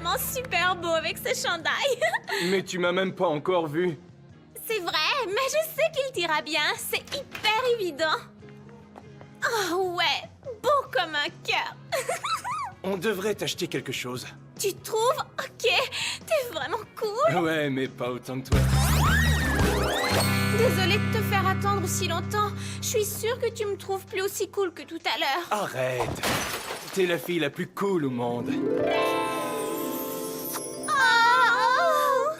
vraiment super beau avec ce chandail. Mais tu m'as même pas encore vu. C'est vrai, mais je sais qu'il t'ira bien. C'est hyper évident. Oh ouais, beau comme un cœur. On devrait t'acheter quelque chose. Tu trouves? Ok, t'es vraiment cool. Ouais, mais pas autant que toi. Désolée de te faire attendre aussi longtemps. Je suis sûre que tu me trouves plus aussi cool que tout à l'heure. Arrête. T'es la fille la plus cool au monde. Oh,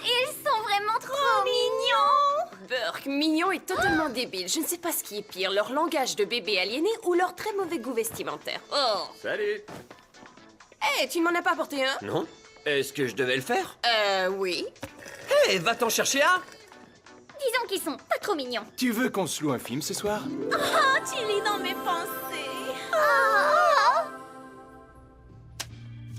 ils sont vraiment trop mignons. Burke, mignon et totalement débile. Je ne sais pas ce qui est pire, leur langage de bébé aliéné ou leur très mauvais goût vestimentaire. Oh. Salut. Hé, tu ne m'en as pas apporté un? Non? Est-ce que je devais le faire? Oui. Hé, va-t'en chercher un! Disons qu'ils sont pas trop mignons. Tu veux qu'on se loue un film ce soir? Oh, tu lis dans mes pensées. Oh.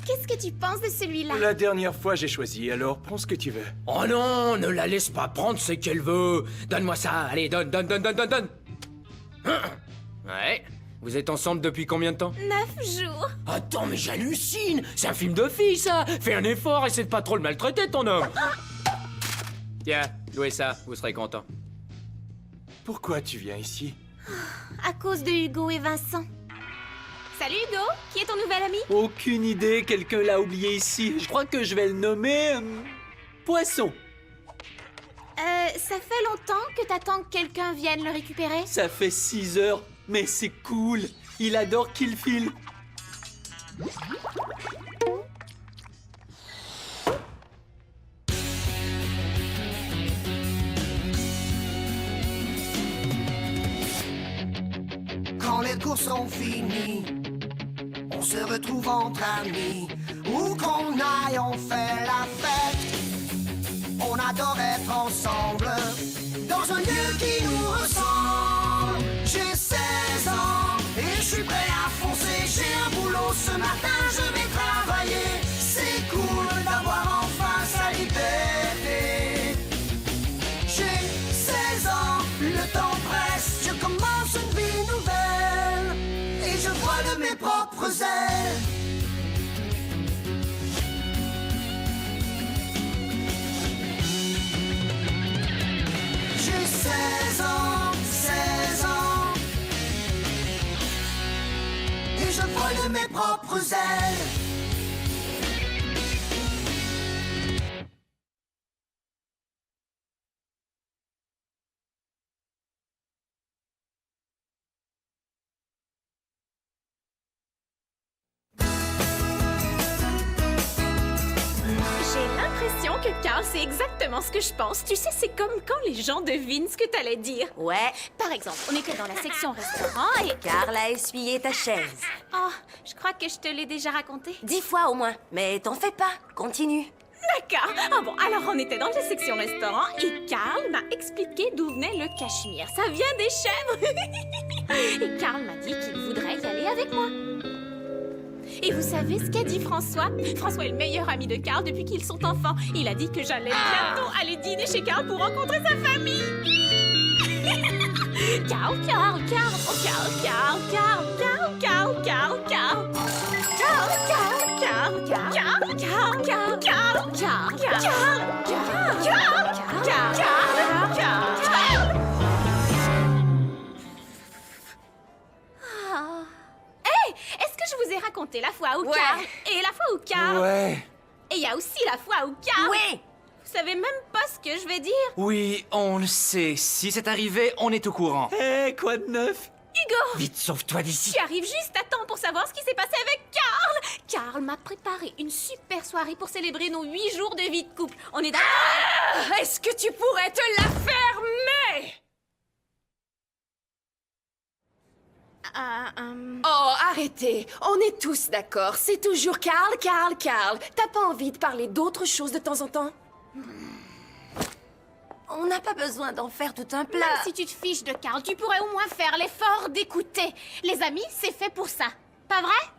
Qu'est-ce que tu penses de celui-là? La dernière fois, j'ai choisi, alors prends ce que tu veux. Oh non, ne la laisse pas prendre ce qu'elle veut. Donne-moi ça, allez, donne. Ouais. Vous êtes ensemble depuis combien de temps? 9 jours. Attends, mais j'hallucine. C'est un film de filles, ça. Fais un effort, essaie de pas trop le maltraiter, ton homme. Tiens, louez ça, vous serez content. Pourquoi tu viens ici? À cause de Hugo et Vincent. Salut Hugo, qui est ton nouvel ami? Aucune idée, quelqu'un l'a oublié ici. Je crois que je vais le nommer... Poisson. Ça fait longtemps que t'attends que quelqu'un vienne le récupérer? Ça fait 6 heures, mais c'est cool. Il adore Kill Phil. Quand les cours sont finis, on se retrouve entre amis. Où qu'on aille, on fait la fête. On adore être ensemble, dans un lieu qui nous ressemble. J'ai 16 ans et je suis prêt à foncer. J'ai un boulot ce matin, je vais travailler. C'est cool d'avoir enfin sa liberté. J'ai 16 ans, le temps presse. Je commence une vie nouvelle et je vole de mes propres ailes. J'ai 16 ans, 16 ans et je vole de mes propres ailes. J'ai l'impression que Carl sait exactement ce que je pense. Tu sais, c'est comme quand les gens devinent ce que t'allais dire. Ouais, Par exemple, on était dans la section restaurant et... Carl a essuyé ta chaise. Oh, je crois que je te l'ai déjà raconté. 10 fois au moins. Mais t'en fais pas, continue. D'accord. Ah bon, alors on était dans la section restaurant et Carl m'a expliqué d'où venait le cachemire. Ça vient des chèvres. Et Carl m'a dit qu'il voudrait y aller avec moi. Et vous savez ce qu'a dit François? François est le meilleur ami de Carl depuis qu'ils sont enfants. Il a dit que j'allais bientôt aller dîner chez Carl pour rencontrer sa famille. Carl, Carl, Carl, oh Carl, Carl, Carl, Carl, Carl, Carl, Carl. Carl, Carl, Carl, Carl, Carl, Carl, Carl, Carl, Carl, Carl, Carl, Carl, Carl. Hey, est-ce que je vous ai raconté la fois où Ouais. Carl et la fois où Carl Ouais. et il y a aussi la fois où Carl. Oui. Vous savez même pas ce que je vais dire. Oui, on le sait. Si c'est arrivé, on est au courant. Hé, quoi de neuf? Hugo, Vite, sauve-toi d'ici. tu arrives juste à temps pour savoir ce qui s'est passé avec Carl. Carl m'a préparé une super soirée pour célébrer nos 8 jours de vie de couple. On est d'accord? Est-ce que tu pourrais te la fermer? Oh, arrêtez. On est tous d'accord. C'est toujours Carl, Carl, Carl. T'as pas envie de parler d'autre chose de temps en temps? On n'a pas besoin d'en faire tout un plat. Même si tu te fiches de Carl, tu pourrais au moins faire l'effort d'écouter. Les amis, c'est fait pour ça. Pas vrai?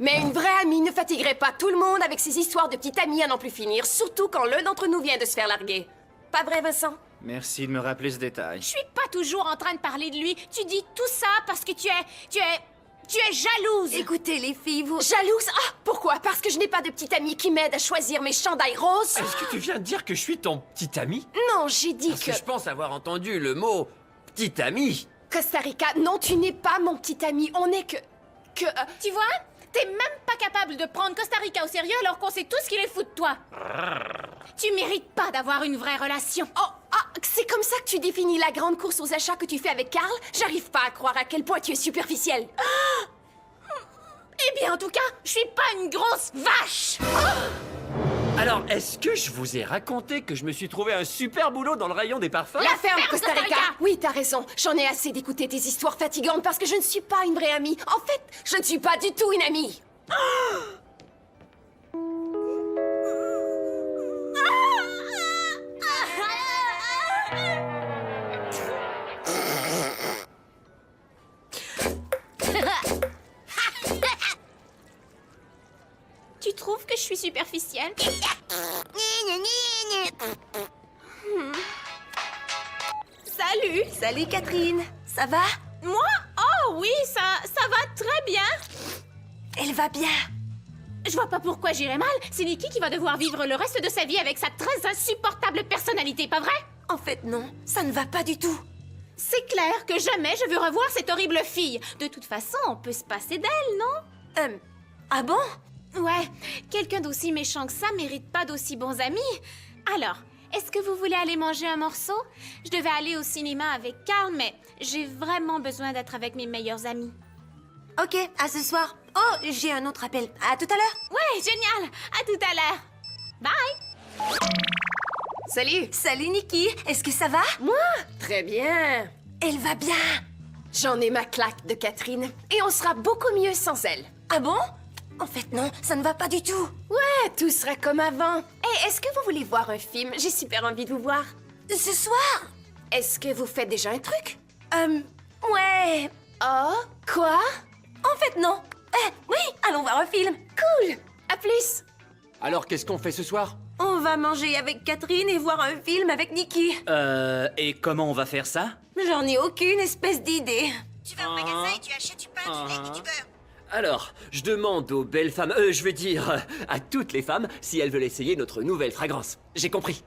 Mais une vraie amie ne fatiguerait pas tout le monde avec ses histoires de petite amie à n'en plus finir, surtout quand l'un d'entre nous vient de se faire larguer. Pas vrai, Vincent? Merci de me rappeler ce détail. Je suis pas toujours en train de parler de lui. Tu dis tout ça parce que tu es Tu es jalouse. Écoutez, les filles, vous... Jalouse? Ah, pourquoi? Parce que je n'ai pas de petite amie qui m'aide à choisir mes chandails roses? Est-ce que tu viens de dire que je suis ton petit ami? Non, j'ai dit Parce que je pense avoir entendu le mot petit ami. Costa Rica, non, tu n'es pas mon petit ami. On est que... Tu vois? T'es même pas capable de prendre Costa Rica au sérieux alors qu'on sait tous qu'il est fou de toi. Tu mérites pas d'avoir une vraie relation. Oh, ah, c'est comme ça que tu définis la grande course aux achats que tu fais avec Carl? J'arrive pas à croire à quel point tu es superficielle. Eh bien, en tout cas, je suis pas une grosse vache. Alors, est-ce que je vous ai raconté que je me suis trouvé un super boulot dans le rayon des parfums? La ferme, ferme, Costa Rica! Costa Rica! Oui, t'as raison. J'en ai assez d'écouter tes histoires fatigantes parce que je ne suis pas une vraie amie. En fait, je ne suis pas du tout une amie. Tu trouves que je suis superficielle? Salut. Salut, Catherine. Ça va? Moi? Oh oui, ça va très bien. Elle va bien. Je vois pas pourquoi j'irais mal. C'est Nikki qui va devoir vivre le reste de sa vie avec sa très insupportable personnalité, pas vrai? En fait, non. Ça ne va pas du tout. C'est clair que jamais je veux revoir cette horrible fille. De toute façon, on peut se passer d'elle, non? Ah bon? Ouais, quelqu'un d'aussi méchant que ça mérite pas d'aussi bons amis. Alors, est-ce que vous voulez aller manger un morceau? Je devais aller au cinéma avec Carl, mais j'ai vraiment besoin d'être avec mes meilleurs amis. Ok, à ce soir. Oh, j'ai un autre appel. À tout à l'heure. Ouais, génial! À tout à l'heure! Bye! Salut. Salut, Nikki. Est-ce que ça va? Moi? Très bien. Elle va bien. J'en ai ma claque de Catherine. Et on sera beaucoup mieux sans elle. Ah bon? En fait, non, ça ne va pas du tout. Ouais, tout sera comme avant. Et est-ce que vous voulez voir un film? J'ai super envie de vous voir. Ce soir? Est-ce que vous faites déjà un truc? Ouais. Oh, quoi? En fait, non. Oui, allons voir un film. Cool. À plus. Alors, qu'est-ce qu'on fait ce soir? On va manger avec Catherine et voir un film avec Nikki. Et comment on va faire ça? J'en ai aucune espèce d'idée. Tu vas au magasin et tu achètes du pain, du lait et du beurre. Alors, je demande aux belles femmes, je veux dire, à toutes les femmes, si elles veulent essayer notre nouvelle fragrance. J'ai compris.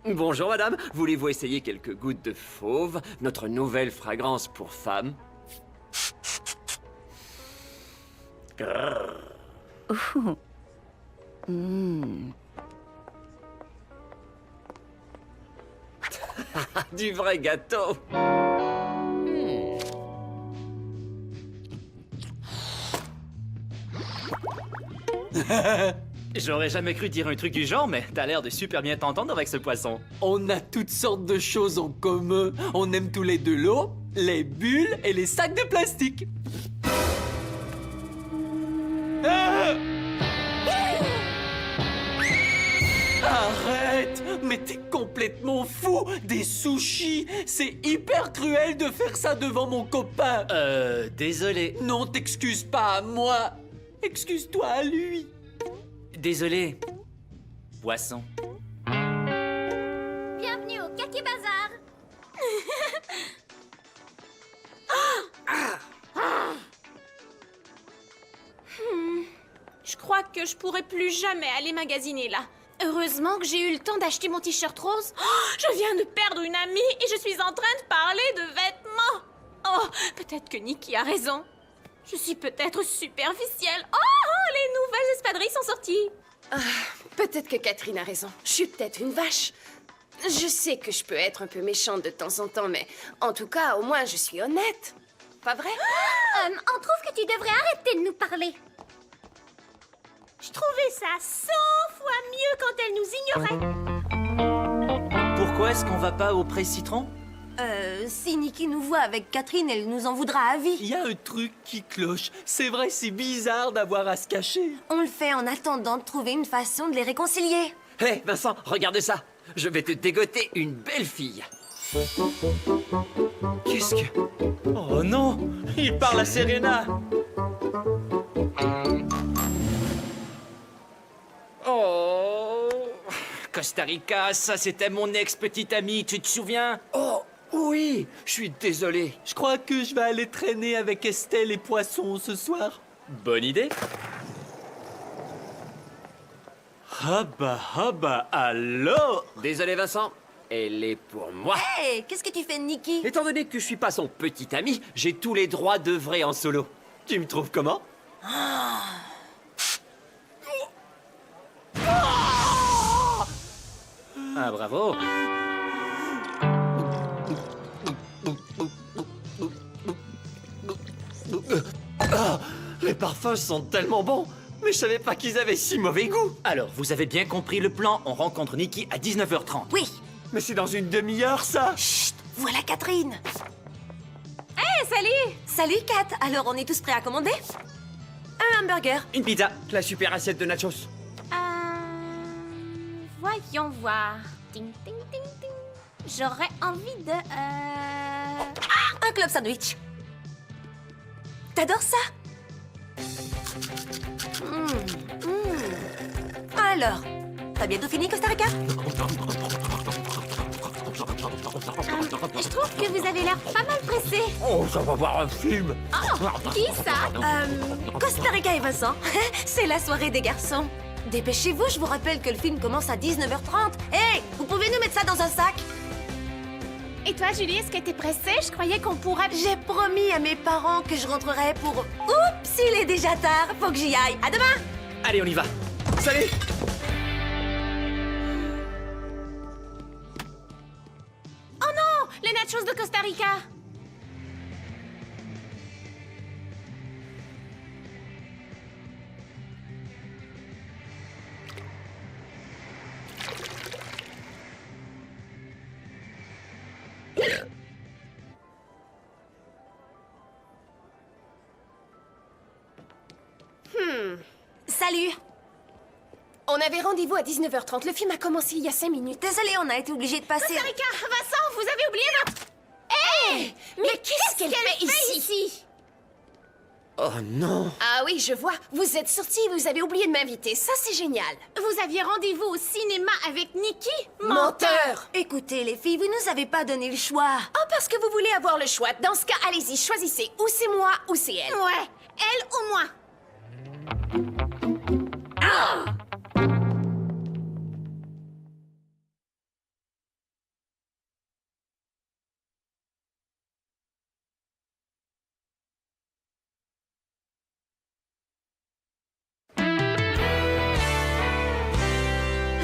Bonjour madame, voulez-vous essayer quelques gouttes de fauve, notre nouvelle fragrance pour femmes? Du vrai gâteau. J'aurais jamais cru dire un truc du genre, mais t'as l'air de super bien t'entendre avec ce poisson. On a toutes sortes de choses en commun. On aime tous les deux l'eau, les bulles et les sacs de plastique. Ah! Arrête! Mais t'es complètement fou! Des sushis! C'est hyper cruel de faire ça devant mon copain! Désolé. Non, t'excuses pas à moi! Excuse-toi à lui! Désolé. Poisson. Bienvenue au Kaki Bazar! Je crois que je pourrai plus jamais aller magasiner là. Heureusement que j'ai eu le temps d'acheter mon t-shirt rose. Je viens de perdre une amie et je suis en train de parler de vêtements. Oh, peut-être que Nikki a raison. Je suis peut-être superficielle. Oh, les nouvelles espadrilles sont sorties. Peut-être que Catherine a raison. Je suis peut-être une vache. Je sais que je peux être un peu méchante de temps en temps, mais en tout cas, au moins, je suis honnête. Pas vrai? On trouve que tu devrais arrêter de nous parler. Je trouvais ça 100 fois mieux quand elle nous ignorait. Pourquoi est-ce qu'on va pas au pré citron? Si Nikki nous voit avec Catherine, elle nous en voudra à vie. Il y a un truc qui cloche. C'est vrai, c'est bizarre d'avoir à se cacher. On le fait en attendant de trouver une façon de les réconcilier. Hé, Vincent, regarde ça. Je vais te dégoter une belle fille. Qu'est-ce que... Oh non! Il parle à Serena! Oh... Costa Rica, ça c'était mon ex-petite amie, tu te souviens? Oh, Oui, je suis désolé. Je crois que je vais aller traîner avec Estelle et Poisson ce soir. Bonne idée. Ah bah, alors. Désolé, Vincent. Elle est pour moi. Hey, qu'est-ce que tu fais de Nikki? Étant donné que je suis pas son petit ami, j'ai tous les droits d'œuvrer en solo. Tu me trouves comment? Ah, bravo. Les parfums sont tellement bons, mais je savais pas qu'ils avaient si mauvais goût. Alors, vous avez bien compris le plan. On rencontre Nikki à 19h30. Oui. Mais c'est dans une demi-heure, ça. Chut, voilà Catherine. Hé, salut! Salut Kat, alors on est tous prêts à commander? Un hamburger. Une pizza. La super assiette de nachos. Voyons voir. Ting, ting, ting, ting. J'aurais envie de... Un club sandwich. T'adores ça? Alors, t'as bientôt fini Costa Rica? Je trouve que vous avez l'air pas mal pressé. Oh, ça va voir un film. Qui ça? Costa Rica et Vincent, c'est la soirée des garçons. Dépêchez-vous, je vous rappelle que le film commence à 19h30. Hey, vous pouvez nous mettre ça dans un sac? Et toi, Julie, est-ce que t'es pressée? Je croyais qu'on pourrait... J'ai promis à mes parents que je rentrerai pour... Oups, il est déjà tard, faut que j'y aille. À demain! Allez, on y va. Salut. Oh non! Les nachos de Costa Rica! Salut! On avait rendez-vous à 19h30. Le film a commencé il y a 5 minutes. Désolée, on a été obligés de passer... Costa Rica! Vincent, vous avez oublié votre... Hé! Mais qu'est-ce qu'elle fait ici? Oh non. Ah oui, je vois. Vous êtes sortis et vous avez oublié de m'inviter. Ça, c'est génial. Vous aviez rendez-vous au cinéma avec Nikki? Écoutez, les filles, vous nous avez pas donné le choix. Oh, parce que vous voulez avoir le choix. Dans ce cas, allez-y, choisissez. Ou c'est moi, ou c'est elle. Ouais, elle ou moi?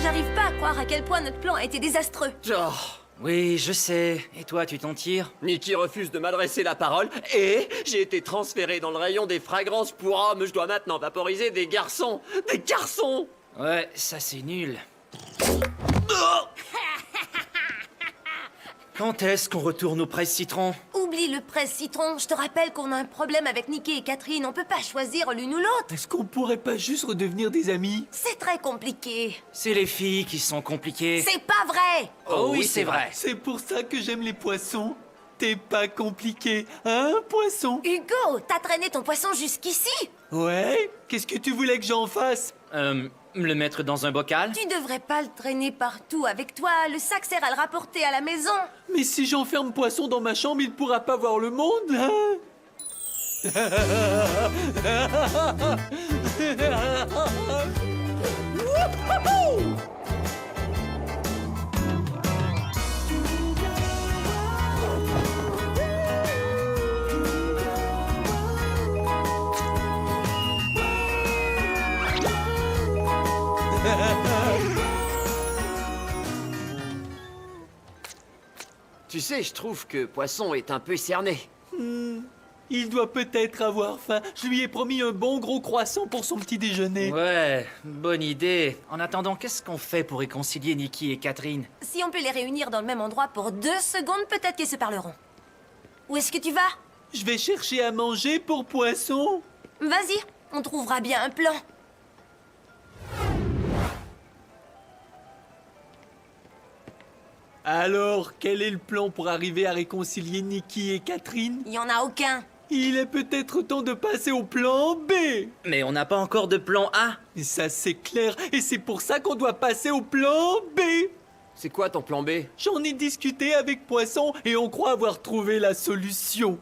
J'arrive pas à croire à quel point notre plan a été désastreux. Oh. Oui, je sais. Et toi, tu t'en tires? Nikki refuse de m'adresser la parole et j'ai été transféré dans le rayon des fragrances pour hommes. Je dois maintenant vaporiser des garçons. Des garçons. Ouais, ça c'est nul. Quand est-ce qu'on retourne au presse-citron? Oublie le presse-citron. Je te rappelle qu'on a un problème avec Nikki et Catherine. On peut pas choisir l'une ou l'autre. Est-ce qu'on pourrait pas juste redevenir des amis? C'est très compliqué. C'est les filles qui sont compliquées. C'est pas vrai. Oh oui, c'est vrai. C'est pour ça que j'aime les poissons. T'es pas compliqué, hein, poisson? Hugo, t'as traîné ton poisson jusqu'ici? Ouais? Qu'est-ce que tu voulais que j'en fasse? Le mettre dans un bocal? Tu devrais pas le traîner partout avec toi. Le sac sert à le rapporter à la maison. Mais si j'enferme poisson dans ma chambre, il pourra pas voir le monde, hein? Tu sais, je trouve que Poisson est un peu cerné. Il doit peut-être avoir faim. Je lui ai promis un bon gros croissant pour son petit déjeuner. Ouais, bonne idée. En attendant, qu'est-ce qu'on fait pour réconcilier Nikki et Catherine? Si on peut les réunir dans le même endroit pour 2 secondes, peut-être qu'ils se parleront. Où est-ce que tu vas? Je vais chercher à manger pour Poisson. Vas-y, on trouvera bien un plan. Alors, quel est le plan pour arriver à réconcilier Nikki et Catherine? Il y en a aucun. Il est peut-être temps de passer au plan B. Mais on n'a pas encore de plan A. Ça, c'est clair. Et c'est pour ça qu'on doit passer au plan B. C'est quoi ton plan B? J'en ai discuté avec Poisson et on croit avoir trouvé la solution.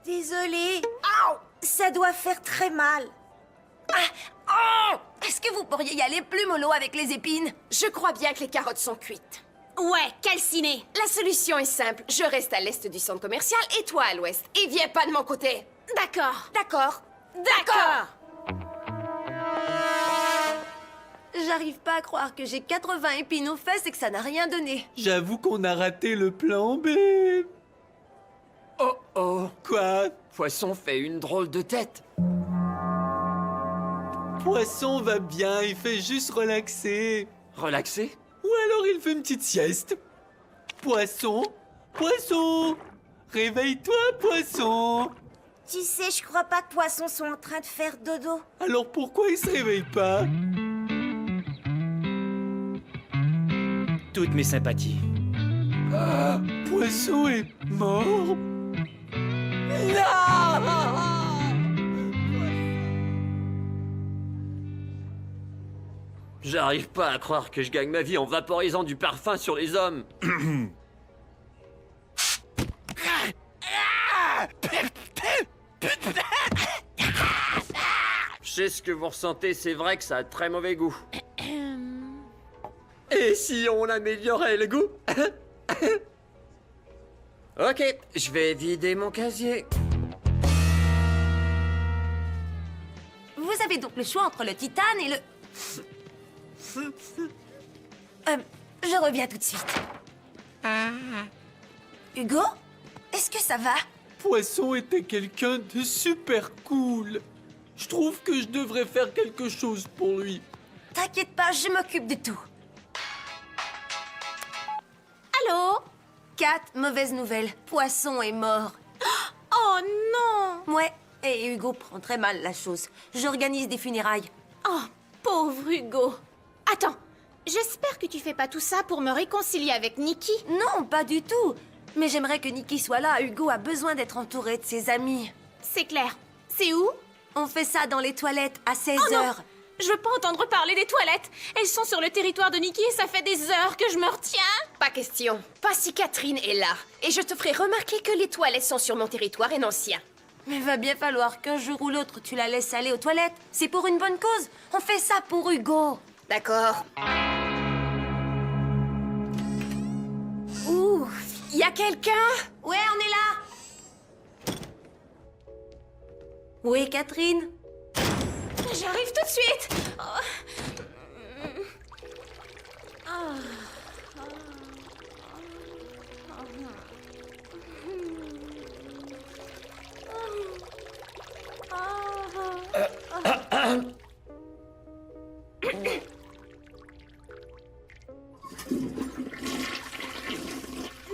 Désolée. Ça doit faire très mal. Est-ce que vous pourriez y aller plus mollo avec les épines? Je crois bien que les carottes sont cuites. Ouais, calciné. La solution est simple. Je reste à l'est du centre commercial et toi à l'ouest. Et viens pas de mon côté. D'accord. D'accord? D'accord. J'arrive pas à croire que j'ai 80 épines aux fesses et que ça n'a rien donné. J'avoue qu'on a raté le plan B. Oh oh! Quoi? Poisson fait une drôle de tête. Poisson va bien, il fait juste relaxer. Relaxé? Ou alors il fait une petite sieste. Poisson? Poisson! Réveille-toi, Poisson! Tu sais, je crois pas que Poisson soit en train de faire dodo. Alors pourquoi il se réveille pas? Toutes mes sympathies. Poisson est mort? J'arrive pas à croire que je gagne ma vie en vaporisant du parfum sur les hommes. Je sais ce que vous ressentez, c'est vrai que ça a très mauvais goût. Et si on améliorait le goût? Ok, je vais vider mon casier. Vous avez donc le choix entre le titane et le... je reviens tout de suite. Hugo? Est-ce que ça va? Poisson était quelqu'un de super cool. Je trouve que je devrais faire quelque chose pour lui. T'inquiète pas, je m'occupe de tout. Allô? Kat, mauvaise nouvelle. Poisson est mort. Oh non! Ouais, et Hugo prend très mal la chose. J'organise des funérailles. Oh, pauvre Hugo. Attends, j'espère que tu fais pas tout ça pour me réconcilier avec Nikki. Non, pas du tout. Mais j'aimerais que Nikki soit là. Hugo a besoin d'être entouré de ses amis. C'est clair. C'est où? On fait ça dans les toilettes à 16 Oh non! heures. Je veux pas entendre parler des toilettes. Elles sont sur le territoire de Nikki et ça fait des heures que je me retiens. Pas question. Pas si Catherine est là. Et je te ferai remarquer que les toilettes sont sur mon territoire et non sien. Mais va bien falloir qu'un jour ou l'autre tu la laisses aller aux toilettes. C'est pour une bonne cause. On fait ça pour Hugo. D'accord. Ouh, y a quelqu'un? Ouais, on est là. Où est Catherine? J'arrive tout de suite.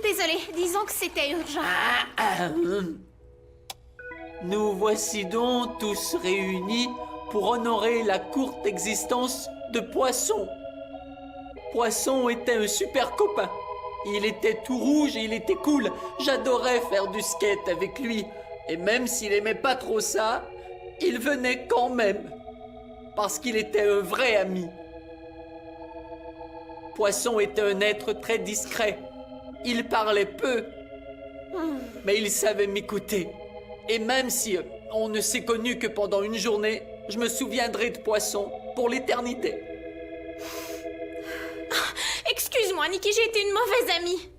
Désolée, disons que c'était urgent. Nous voici donc tous réunis pour honorer la courte existence de Poisson. Poisson était un super copain. Il était tout rouge et il était cool. J'adorais faire du skate avec lui. Et même s'il aimait pas trop ça, il venait quand même. Parce qu'il était un vrai ami. Poisson était un être très discret. Il parlait peu, mais il savait m'écouter. Et même si on ne s'est connu que pendant une journée, je me souviendrai de Poisson pour l'éternité. Excuse-moi, Nikki, j'ai été une mauvaise amie.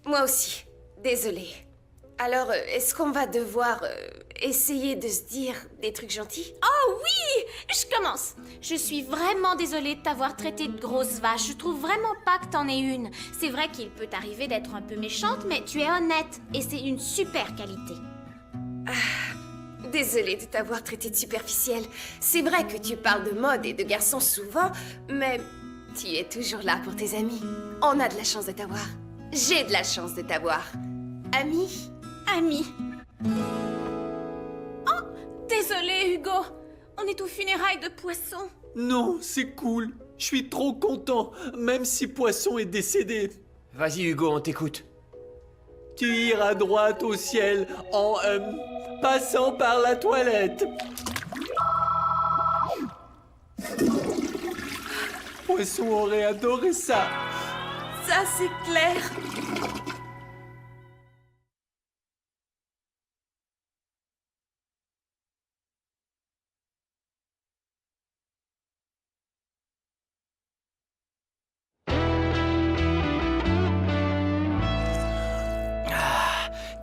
Moi aussi. Désolée. Alors, est-ce qu'on va devoir essayer de se dire des trucs gentils? Oh oui! Je commence. Je suis vraiment désolée de t'avoir traité de grosse vache. Je trouve vraiment pas que t'en aies une. C'est vrai qu'il peut t'arriver d'être un peu méchante, mais tu es honnête. Et c'est une super qualité. Désolée de t'avoir traité de superficielle. C'est vrai que tu parles de mode et de garçons souvent, mais tu es toujours là pour tes amis. On a de la chance de t'avoir. J'ai de la chance de t'avoir. Ami? Ami. Oh! Désolée, Hugo. On est aux funérailles de Poisson. Non, c'est cool. Je suis trop content, même si Poisson est décédé. Vas-y, Hugo, on t'écoute. Tu iras droit au ciel en passant par la toilette. Poisson aurait adoré ça. Ça, c'est clair.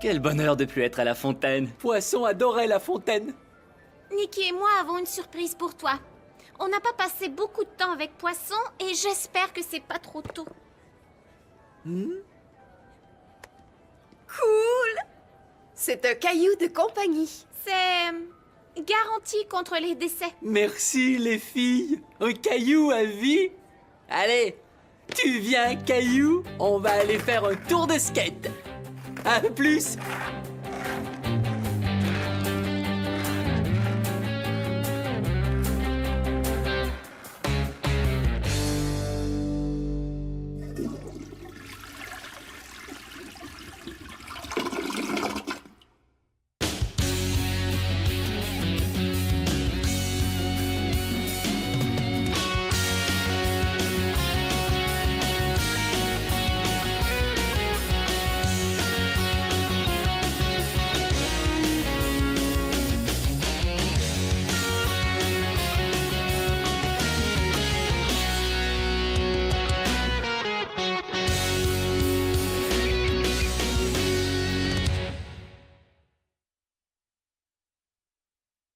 Quel bonheur de plus être à la fontaine. Poisson adorait la fontaine. Nikki et moi avons une surprise pour toi. On n'a pas passé beaucoup de temps avec Poisson et j'espère que c'est pas trop tôt. Cool. C'est un caillou de compagnie. C'est garanti contre les décès. Merci les filles. Un caillou à vie. Allez, tu viens caillou. On va aller faire un tour de skate. À plus.